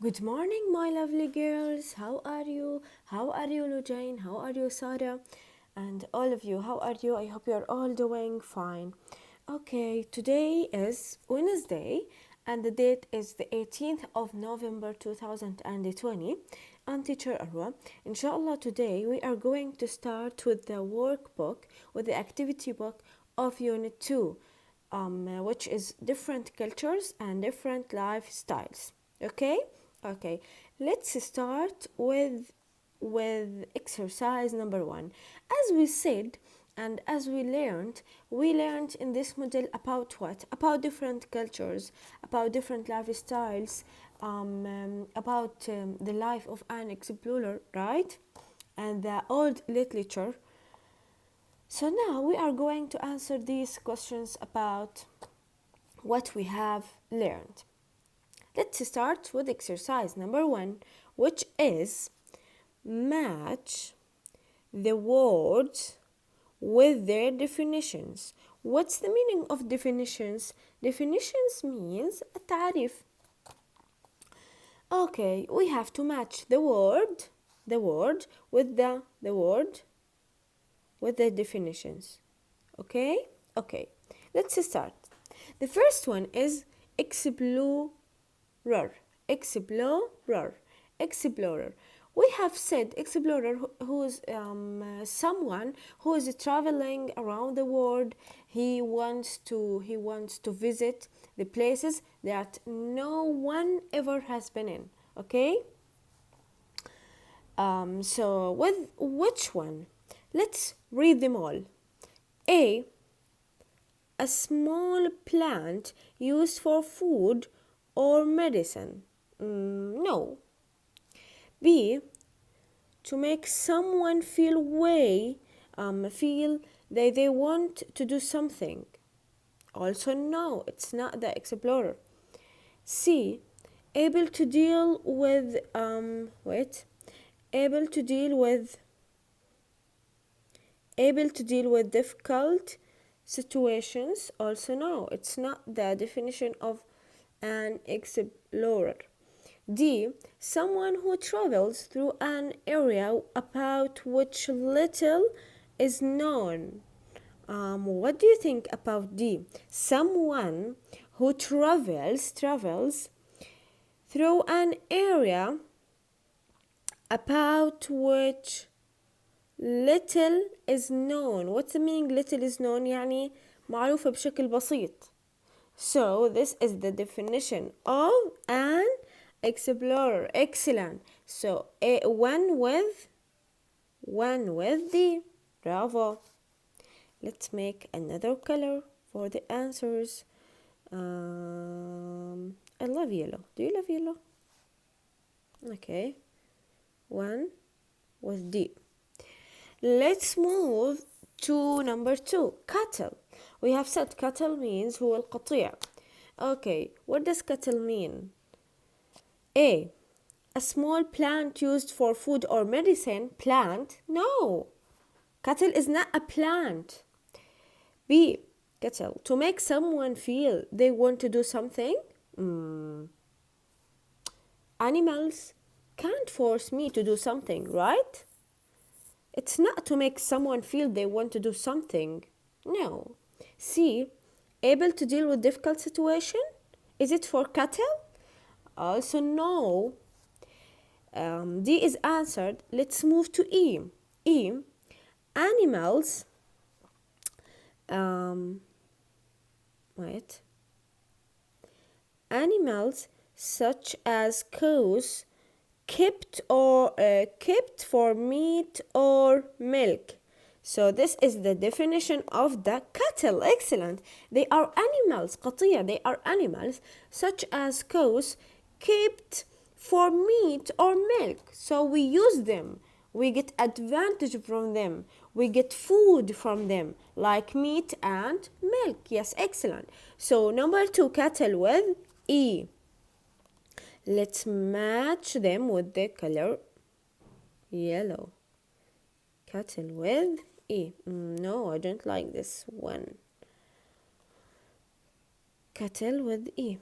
Good morning, my lovely girls. How are you? How are you, Lujane? How are you, Sarah? And all of you, how are you? I hope you are all doing fine. Okay, today is Wednesday, and the date is the 18th of November 2020. I'm teacher Arwa. Inshallah, today we are going to start with the workbook, with the activity book of Unit 2, which is different cultures and different lifestyles. Okay? Okay, let's start with exercise number 1. As we said and as we learned in this model about what? About different cultures, about different lifestyles, about the life of an explorer, right? And the old literature. So now we are going to answer these questions about what we have learned. Let's start with exercise number 1, which is match the words with their definitions. What's the meaning of definitions? Definitions means a تعريف. Okay, we have to match the word with the word with the definitions. Okay? Okay. Let's start. The first one is explorer. Explorer. Explorer. We have said explorer who is someone who is traveling around the world. He wants to visit the places that no one ever has been in. Okay. So with which one? Let's read them all. A. A small plant used for food or medicine. No. B. To make someone feel that they want to do something. Also no, it's not the explorer. C. Able to deal with able to deal with difficult situations. Also no, it's not the definition of an explorer. D. Someone who travels through an area about which little is known. What do you think about D? Someone who travels through an area about which little is known. What's the meaning little is known? يعني معروفة بشكل بسيط. So this is the definition of an explorer. Excellent. So one with the bravo. Let's make another color for the answers. I love yellow. Do you love yellow? Okay. One with D. Let's move to number 2. Cattle. We have said cattle means هو القطيع. Okay, what does cattle mean? A. A small plant used for food or medicine. Plant? No. Cattle is not a plant. B. Cattle. To make someone feel they want to do something. Animals can't force me to do something, right? It's not to make someone feel they want to do something. No. C. Able to deal with difficult situation? Is it for cattle? Also no. D is answered. Let's move to E. E. Animals. Animals such as cows kept for meat or milk. So this is the definition of the cattle. Excellent. They are animals. قطيع. They are animals such as cows kept for meat or milk. So we use them. We get advantage from them. We get food from them, like meat and milk. Yes, excellent. So number 2, cattle with E. Let's match them with the color yellow. Cattle with E. No, I don't like this one. Cattle with E.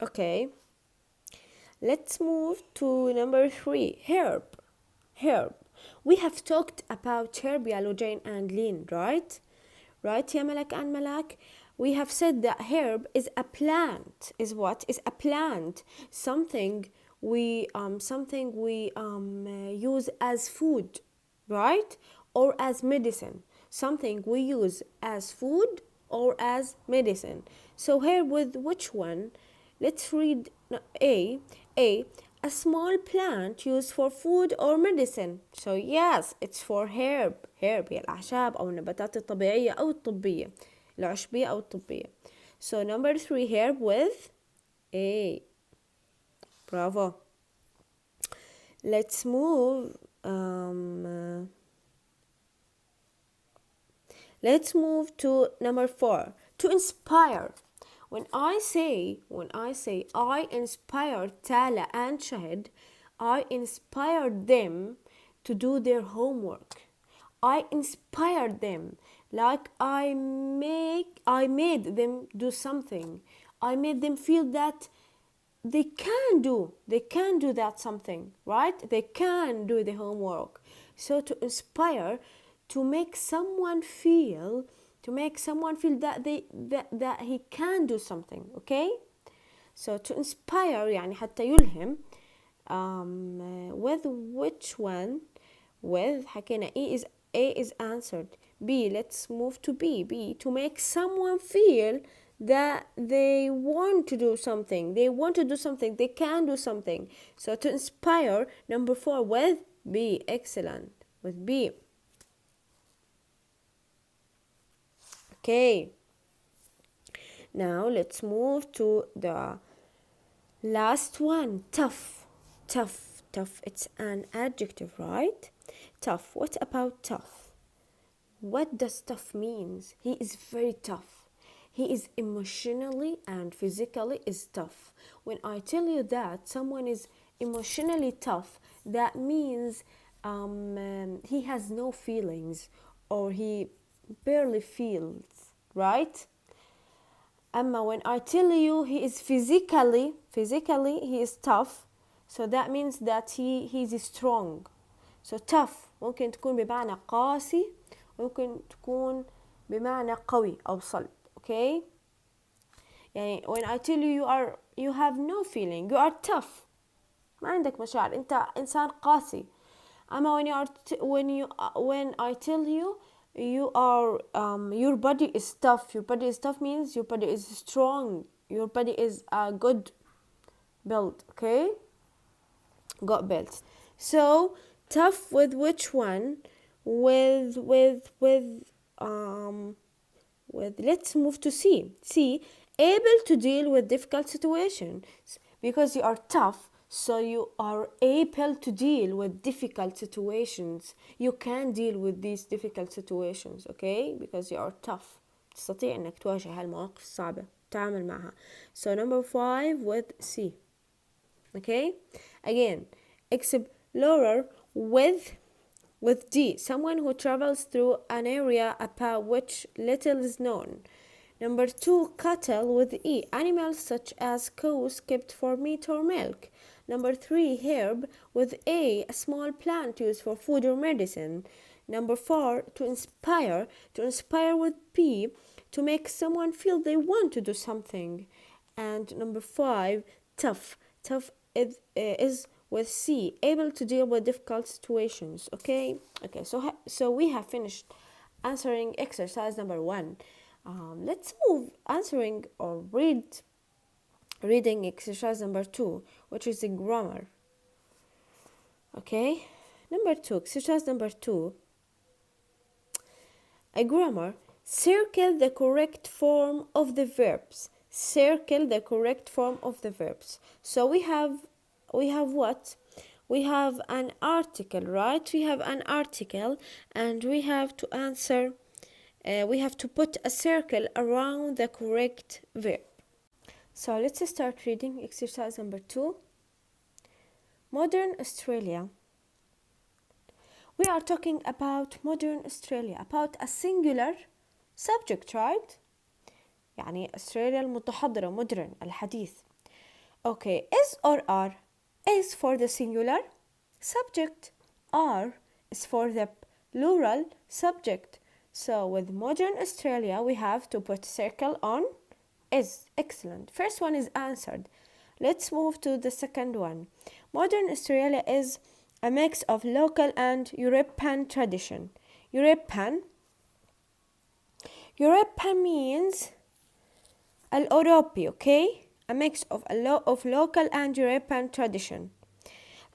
Okay, let's move to number 3. Herb. Herb. We have talked about herb, يا لوجين and Lynn, right? Right, يا ملك and Malak? We have said that herb is a plant. Is what? Is a plant. Something we use as food, right? Or as medicine. Something we use as food or as medicine. So here with which one? Let's read A. A. A small plant used for food or medicine. So yes, it's for herb. Herb هي الأعشاب أو النباتات الطبيعية أو الطبية. العشبية أو الطبية. So number 3, herb with A. Bravo. Let's move. Let's move to number 4. To inspire. When I say I inspired Tala and Shahid, I inspired them to do their homework. I inspired them, like I made them do something. I made them feel that they can do that something, right? They can do the homework. So to inspire, to make someone feel that that he can do something. Okay, so to inspire يعني حتى يلهم. With which one? With حكينا A is answered. B, let's move to B. B, to make someone feel that they want to do something. They want to do something. They can do something. So to inspire, number 4 with B. Excellent. With B. Okay. Now let's move to the last one. Tough. Tough. Tough. It's an adjective, right? Tough. What about tough? What does tough means? He is very tough. He is emotionally and physically is tough. When I tell you that someone is emotionally tough, that means he has no feelings or he barely feels, right? Amma when I tell you he is physically he is tough, so that means that he is strong. So tough ممكن تكون بمعنى قاسي، ممكن تكون بمعنى قوي أو صلب. Okay, يعني when I tell you you have no feeling, you are tough، ما عندك مشاعر، أنت إنسان قاسي. أما when I tell you you are your body is tough. Your body is tough means your body is strong. Your body is a good build. Okay, got built. So tough with which one? With let's move to C. C, able to deal with difficult situations. Because you are tough, so you are able to deal with difficult situations. You can deal with these difficult situations, okay? Because you are tough. تستطيع انك تواجه هالمواقف الصعبة، تعامل معها. So number 5 with C. Okay? Again, explorer with D, someone who travels through an area about which little is known. Number 2, cattle with E, animals such as cows kept for meat or milk. Number 3, herb with A, a small plant used for food or medicine. Number 4, to inspire with P, to make someone feel they want to do something. And number 5, tough is with C, able to deal with difficult situations. Okay, so we have finished answering exercise number 1. Let's move answering or reading exercise number 2, which is the grammar. Okay, number 2, exercise number 2, a grammar. Circle the correct form of the verbs. Circle the correct form of the verbs. So we have what? We have an article, right? We have an article and we have to answer, we have to put a circle around the correct verb. So let's start reading exercise number 2. Modern Australia. We are talking about modern Australia, about a singular subject, right? يعني أستراليا المتحضرة, modern, الحديث. Okay, is or are? Is for the singular subject. Are is for the plural subject. So with modern Australia, we have to put circle on is. Excellent. First one is answered. Let's move to the second one. Modern Australia is a mix of local and European tradition. European means الأوروبي, okay? A mix of of local and European tradition.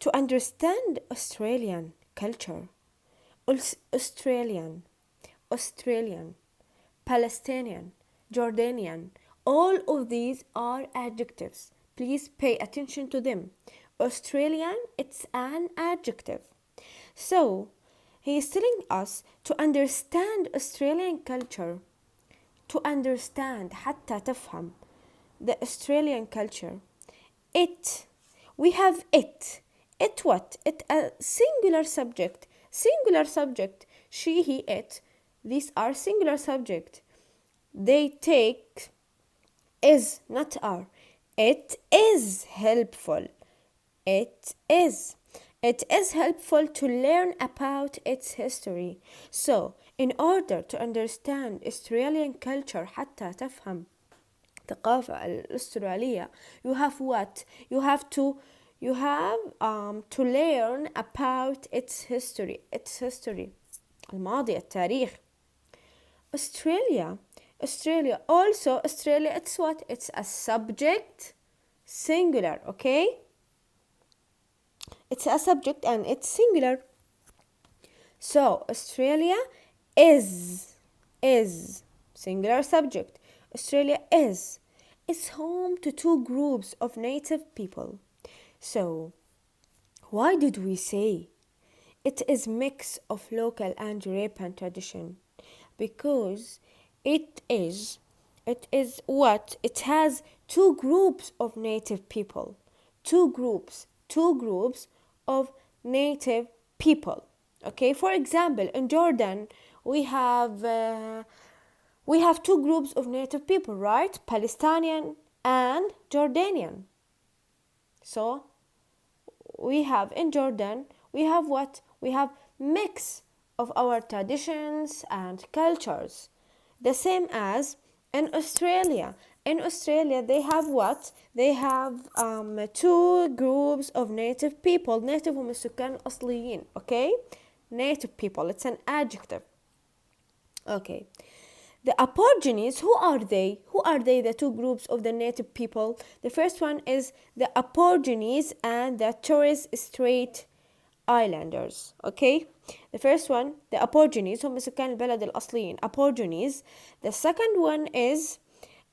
To understand Australian culture, Australian, Palestinian, Jordanian, all of these are adjectives. Please pay attention to them. Australian, it's an adjective. So, he is telling us to understand Australian culture, to understand حتى تفهم the Australian culture. It, we have it. It what? It a singular subject. Singular subject. She, he, it. These are singular subject. They take is, not are. It is helpful. It is. It is helpful to learn about its history. So, in order to understand Australian culture حتى تفهم الثقافة الأسترالية, you have what? You have to learn about its history. الماضي, التاريخ. Australia also, Australia, it's what? It's a subject singular, okay? It's a subject and it's singular. So Australia is singular subject. Australia is home to two groups of native people. So why did we say it is mix of local and European tradition? Because it is what? It has two groups of native people. Two groups of native people. Okay, for example, in Jordan, we have two groups of native people, right? Palestinian and Jordanian. So we have in Jordan, we have what? We have mix of our traditions and cultures. The same as in Australia. In Australia, they have what? They have two groups of native people. Native هم السكان الأصليين, okay? Native people, it's an adjective. Okay. The Aborigines, who are they? Who are they, the two groups of the native people? The first one is the Aborigines and the Torres Strait Islanders. Okay? The first one, the Aborigines, هم سكان البلد الأصليين. Aborigines. The second one is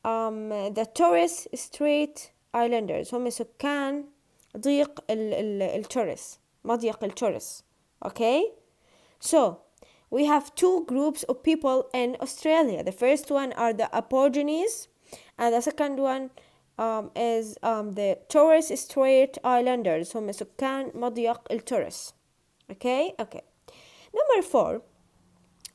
the Torres Strait Islanders. هم سكان ضيق التورس. مضيق التورس. Okay? So, we have two groups of people in Australia. The first one are the Aborigines, and the second one is the Torres Strait Islanders. هم سكان مضيق التورس. Okay? Number 4,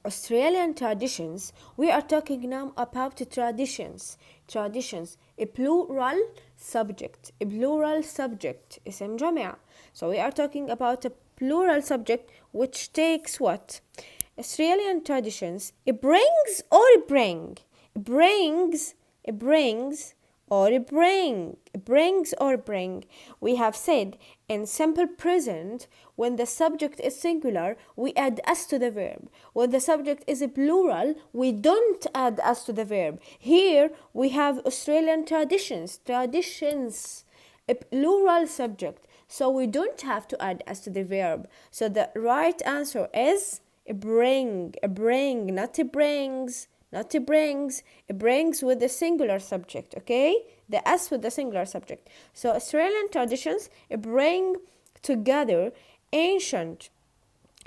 Australian traditions. We are talking now about traditions. A plural subject. اسم جمع. So we are talking about a plural subject which takes what? Australian traditions. It brings or bring. We have said in simple present, when the subject is singular, we add s to the verb. When the subject is a plural, we don't add s to the verb. Here we have Australian traditions, a plural subject. So we don't have to add s to the verb. So the right answer is bring, not brings. It brings with the singular subject, okay? The s with the singular subject. So Australian traditions bring together ancient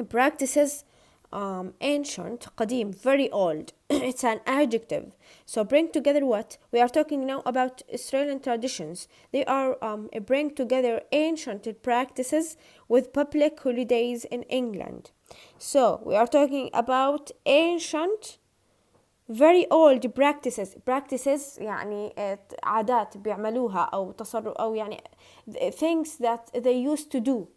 practices, ancient, قديم, very old. It's an adjective. So bring together what? We are talking now about Australian traditions. They are bring together ancient practices with public holidays in England. So we are talking about ancient very old practices يعني عادات بيعملوها أو تصرف أو يعني things that they used to do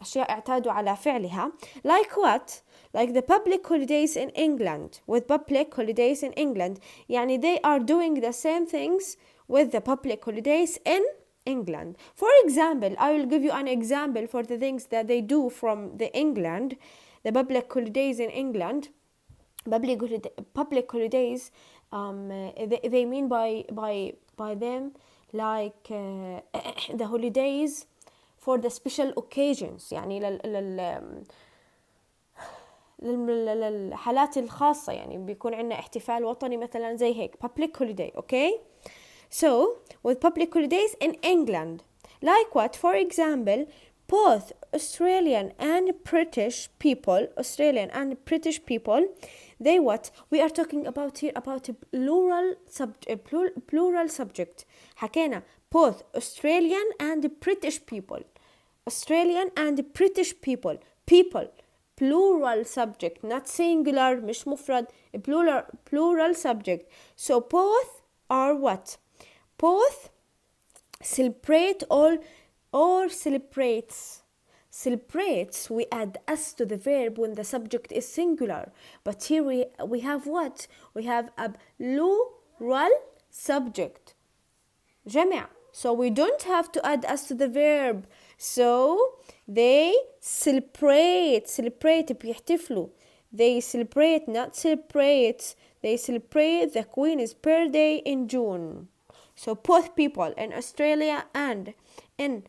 أشياء اعتادوا على فعلها like what like the public holidays in England with public holidays in England يعني they are doing the same things with the public holidays in England. For example, I will give you an example for the things that they do from the England, the public holidays in England. Public holidays, they mean by them like the holidays for the special occasions يعني للحالات الخاصة يعني بيكون عندنا احتفال وطني مثلا زي هيك public holiday. Okay, so with public holidays in England like what, for example, both Australian and British people they what we are talking about here about a plural subject. حكينا both Australian and British people people plural subject, not singular, مش مفرد, plural subject. So both are what? Both celebrate or celebrates. Celebrates, we add s to the verb when the subject is singular. But here we have what? We have a plural subject. جمع. So we don't have to add s to the verb. So they celebrate بيحتفلوا. They celebrate, not celebrate. They celebrate the Queen's birthday in June. So both people in Australia and in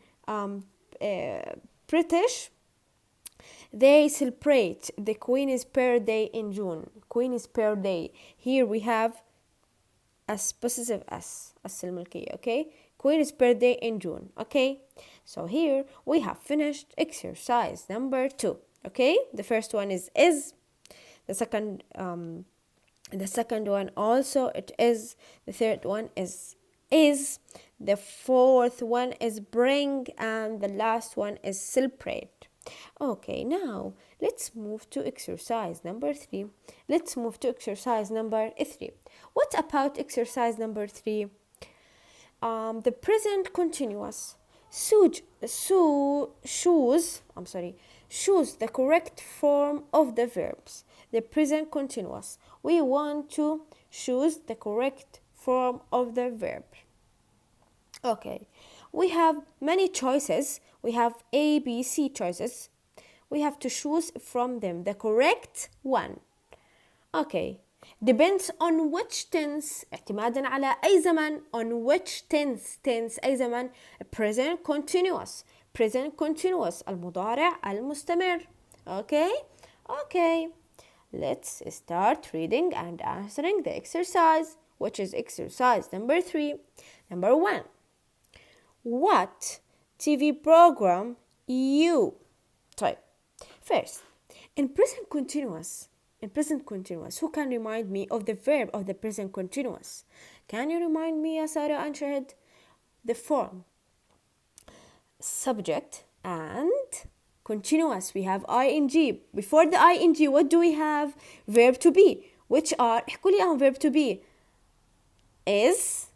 British, they celebrate the Queen's birthday in June. Queen's birthday. Here we have as possessive s الملكية. Okay, Queen's birthday in June. Okay, so here we have finished exercise number 2. Okay, the first one is the second one also it is, the third one is, the fourth one is bring, and the last one is celebrate. Okay, now let's move to exercise number 3. What about exercise number 3? The present continuous. Choose the correct form of the verbs. The present continuous. We want to choose the correct form of the verb. Okay, we have many choices. We have A, B, C choices. We have to choose from them the correct one. Okay, depends on which tense, اعتمادا على أي زمن, on which tense أي زمن, present continuous المضارع المستمر. Okay, let's start reading and answering the exercise, which is exercise number 3. Number 1, what TV program you? طيب, first, in present continuous, who can remind me of the verb of the present continuous? Can you remind me, ya Sarah and Shahid? The form, subject and continuous. We have ing. Before the ing, what do we have? Verb to be, which are, احكوا لي اياهم. verb to be is,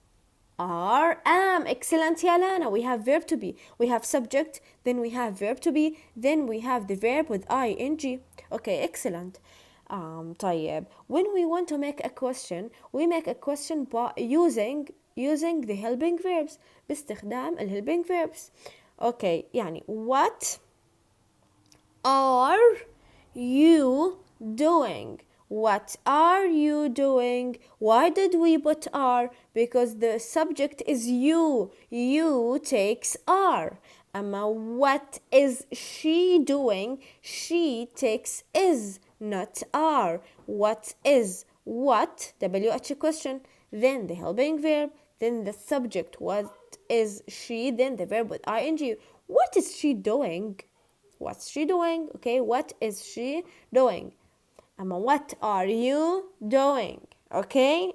are, am. Excellent يا لانا. We have verb to be, we have subject, then we have verb to be, then we have the verb with ing. Okay, excellent. طيب, when we want to make a question, we make a question by using the helping verbs, باستخدام helping verbs. Okay, يعني what are you doing? What are you doing? Why did we put are? Because the subject is you. You takes are. أما what is she doing? She takes is, not are. What is what? WH question. Then the helping verb. Then the subject. What is she? Then the verb with ing. What is she doing? What's she doing? Okay, what is she doing? What are you doing? Okay.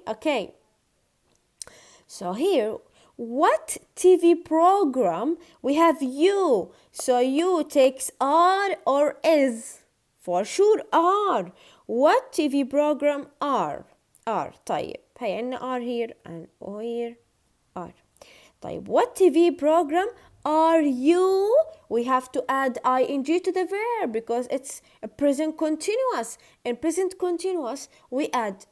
So here, what TV program? We have you. So you takes are or is. For sure are. What TV program are? are. طيب هي عندنا are here and here are. طيب what TV program are you? We have to add ing to the verb because it's a present continuous. In present continuous, we add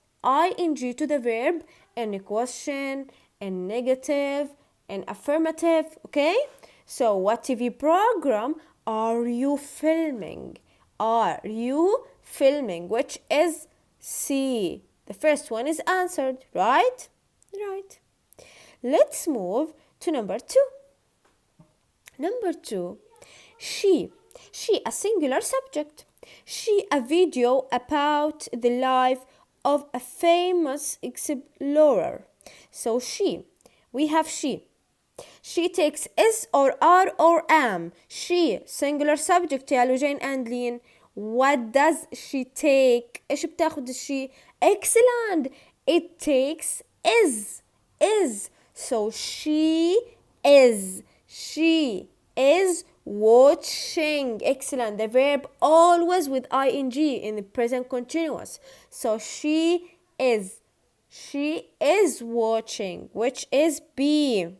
ing to the verb in a question, in negative, in affirmative, okay? So what TV program are you filming? Are you filming? Which is C. The first one is answered, right? Right. Let's move to number 2. Number 2, she. She, a singular subject. She, a video about the life of a famous explorer. So she, we have she. She takes is or are or am. She, singular subject يا لوجين and Lean. What does she take? إيش بتاخد الشي؟ Excellent. It takes is. Is. So she is. She is watching. Excellent. The verb always with ing in the present continuous. So she is. She is watching, which is B.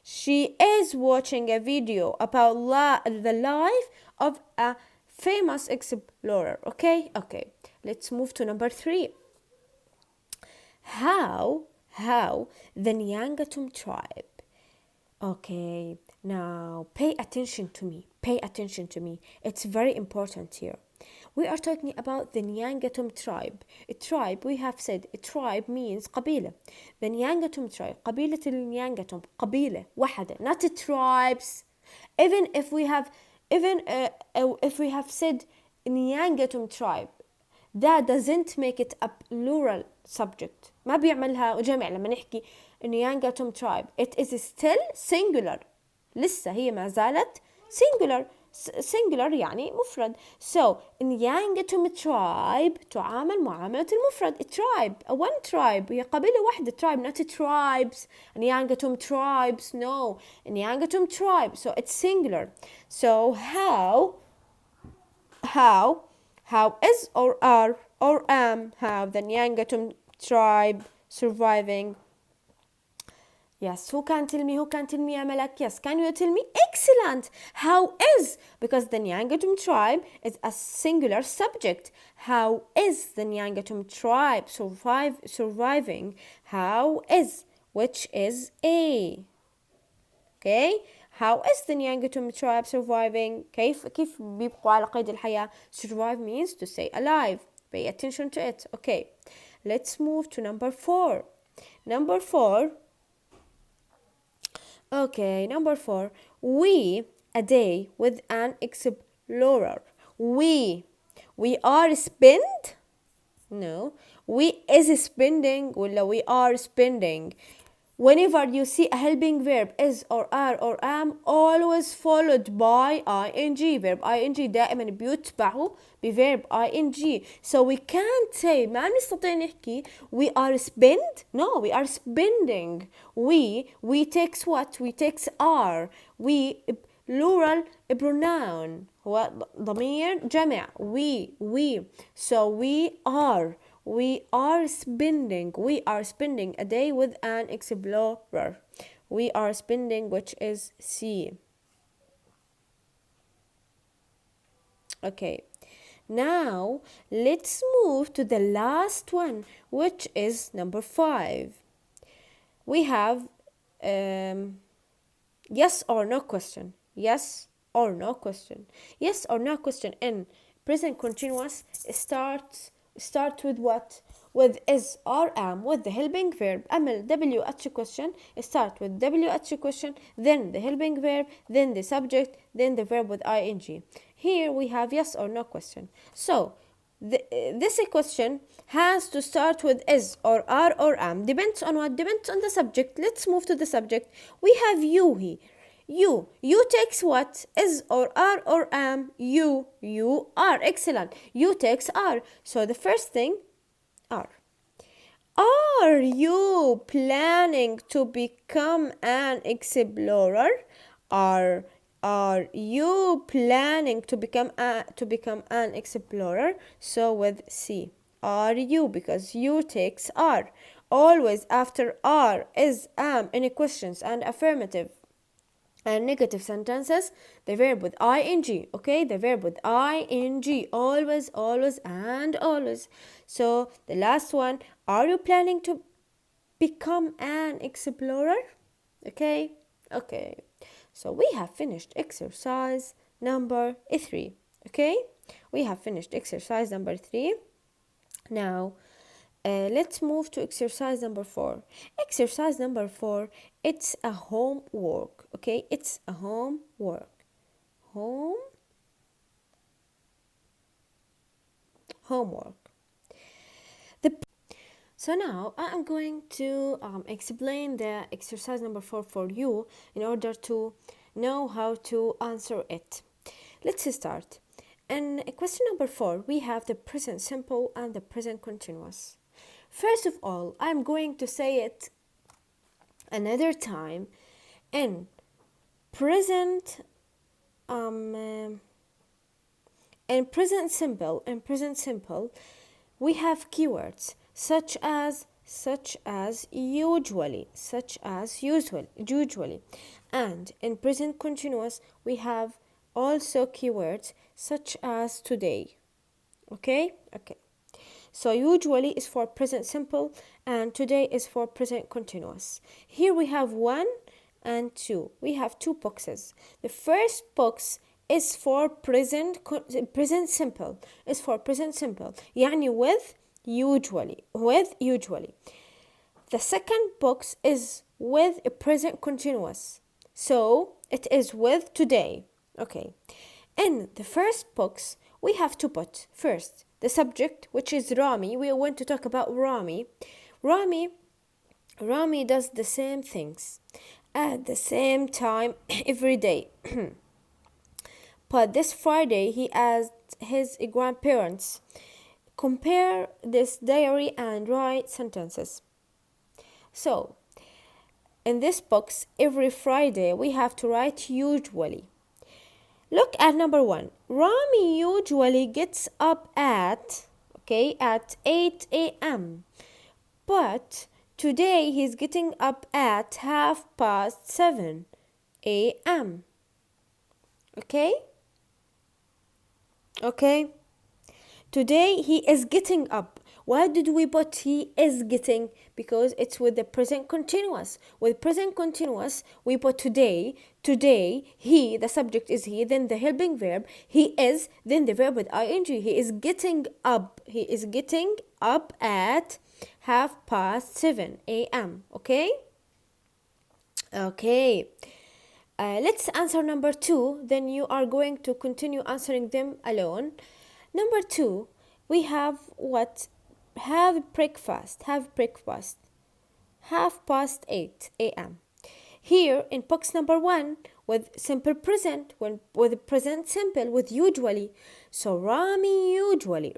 She is watching a video about the life of a famous explorer. Okay? Okay. Let's move to number 3. How the Nyangatum tribe. Okay, now pay attention to me. Pay attention to me. It's very important here. We are talking about the Nyangatum tribe. A tribe, we have said, a tribe means قبيلة. The Nyangatum tribe, قبيلة النيانجاتوم, قبيلة واحدة, not tribes. Even if we have said Nyangatum tribe, that doesn't make it a plural subject. ما بيعملها جمع لما نحكي Nyangatum tribe. It is still singular. لسه هي ما زالت singular. singular يعني مفرد. So Nyangatum tribe تعامل معاملة المفرد. A tribe, a one tribe, هي قبيلة واحدة. Tribe, not tribes. Nyangatum tribes, no. Nyangatum tribe, so it's singular. So how is or are or am how the Nyangatum tribe surviving? Yes, who can tell me يا ملك? Yes, can you tell me? Excellent. How is? Because the Nyangatum tribe is a singular subject. How is the Nyangatum tribe surviving? How is? Which is A. Okay? How is the Nyangatum tribe surviving? كيف بيبقوا على قيد الحياة? Survive means to stay alive. Pay attention to it. Okay. Let's move to number 4. Number 4. Okay, number 4. We, a day with an explorer. We are spend? No. We is spending ولا we are spending. Whenever you see a helping verb is or are or am, always followed by ing. Verb ing دائما بيتبعه بverb ing. So we can't say ما نستطيع نحكي we are spend. No, we are spending. We takes what? We takes are. We plural pronoun هو ضمير جمع. We. So we are spending a day with an explorer. We are spending, which is C. Okay, now let's move to the last one, which is number 5. We have yes or no question. Yes or no question. Yes or no question in present continuous start with what? With is or am, with the helping verb. أما WH question, start with WH question, then the helping verb, then the subject, then the verb with ing. Here we have yes or no question. So this question has to start with is or are or am. Depends on what? Depends on the subject. Let's move to the subject. We have you here. You takes what? Is or are or am. You are. Excellent. You takes are. So the first thing, are. Are you planning to become an explorer? Are you planning to become an explorer? So with C. are you? Because you takes are. Always after are is am in questions and affirmative and negative sentences, the verb with ing, okay? The verb with ing, always, always, and always. So the last one, are you planning to become an explorer? Okay, okay. So we have finished exercise number 3, okay? We have finished exercise number 3. Now, let's move to exercise number 4. Exercise number 4, it's a homework, okay? It's a homework. Homework. So now I am going to explain the exercise number 4 for you in order to know how to answer it. Let's start. In question number 4, we have the present simple and the present continuous. First of all, I'm going to say it another time. In present simple, we have keywords such as usually, and in present continuous we have also keywords such as today. Okay. So usually is for present simple and today is for present continuous. Here we have 1 and 2. We have 2 boxes. The first box is for present simple. Is for present simple. يعني with usually. The second box is with a present continuous. So it is with today. Okay. In the first box, we have to put first the subject, which is Rami. We want to talk about Rami. Rami does the same things at the same time every day. But this Friday, he asked his grandparents, compare this diary and write sentences. So, in this box, every Friday, we have to write usually. Look at number 1. Rami usually gets up at 8 a.m. But today he's getting up at 7:30 a.m. Okay? Today he is getting up. Why did we put he is getting? Because it's with the present continuous. With present continuous, we put today. Today, he, the subject is he, then the helping verb, he is, then the verb with ing. He is getting up. He is getting up at 7:30 a.m. Okay? Let's answer number 2. Then you are going to continue answering them alone. Number 2, we have what? Have breakfast. 8:30 a.m. Here in box number 1 with simple present, with present simple, with usually. So Rami usually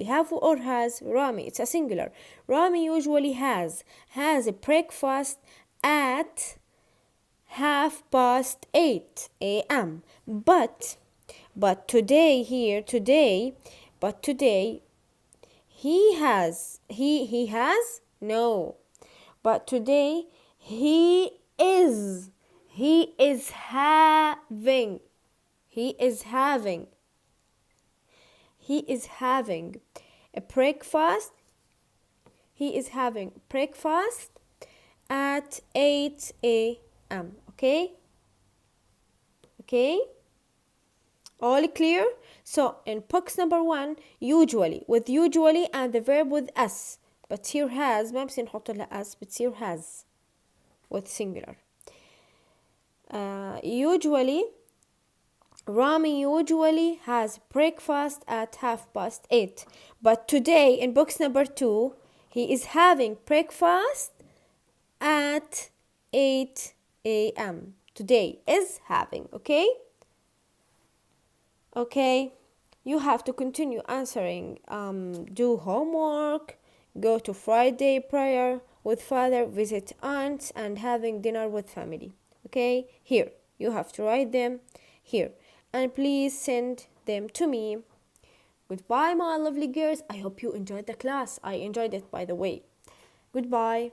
have or has. Rami, it's a singular. Rami usually has a breakfast at 8:30 a.m. But today he has no. But today he is having a breakfast. He is having breakfast at 8 a.m. Okay? All clear? So in box number 1, usually, with usually and the verb with us. But here has, ما بصير نحط لها us, but here has with singular. Usually, Rami usually has breakfast at 8:30. But today in box number 2, he is having breakfast at 8 a.m. Today is having, okay? You have to continue answering. Do homework, go to Friday prayer with father, visit aunts, and having dinner with family. Okay, here you have to write them here, and please send them to me Goodbye, my lovely girls. I hope you enjoyed the class. I enjoyed it, by the way. Goodbye.